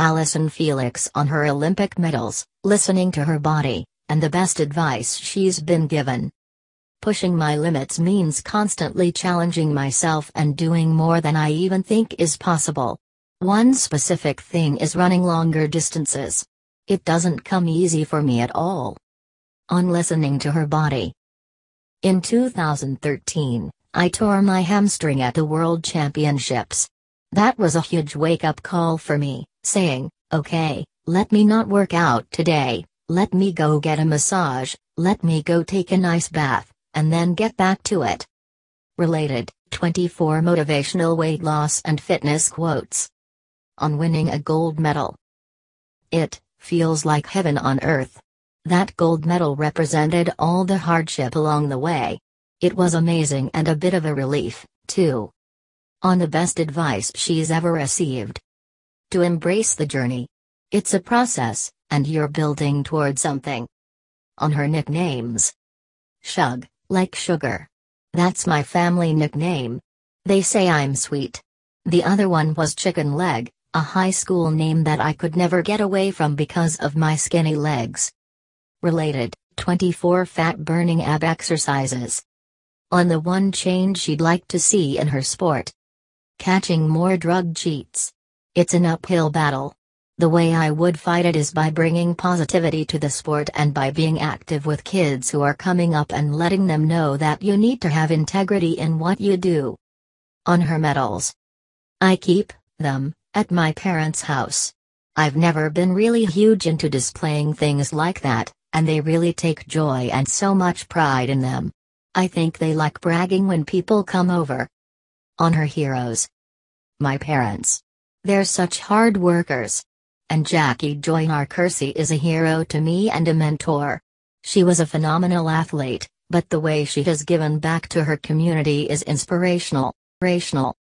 Allyson Felix on her Olympic medals, listening to her body, and the best advice she's been given. Pushing my limits means constantly challenging myself and doing more than I even think is possible. One specific thing is running longer distances. It doesn't come easy for me at all. On listening to her body. In 2013, I tore my hamstring at the World Championships. That was a huge wake-up call for me, saying, okay, let me not work out today, let me go get a massage, let me go take a nice bath, and then get back to it. Related, 24 motivational weight loss and fitness quotes. On winning a gold medal. It feels like heaven on earth. That gold medal represented all the hardship along the way. It was amazing and a bit of a relief, too. On the best advice she's ever received. To embrace the journey. It's a process, and you're building toward something. On her nicknames. Shug, like sugar. That's my family nickname. They say I'm sweet. The other one was Chicken Leg, a high school name that I could never get away from because of my skinny legs. Related, 24 fat-burning ab exercises. On the one change she'd like to see in her sport. Catching more drug cheats. It's an uphill battle. The way I would fight it is by bringing positivity to the sport and by being active with kids who are coming up and letting them know that you need to have integrity in what you do. On her medals. I keep them at my parents' house. I've never been really huge into displaying things like that, and they really take joy and so much pride in them. I think they like bragging when people come over. On her heroes. My parents. They're such hard workers. And Jackie Joyner Kersee is a hero to me and a mentor. She was a phenomenal athlete, but the way she has given back to her community is inspirational.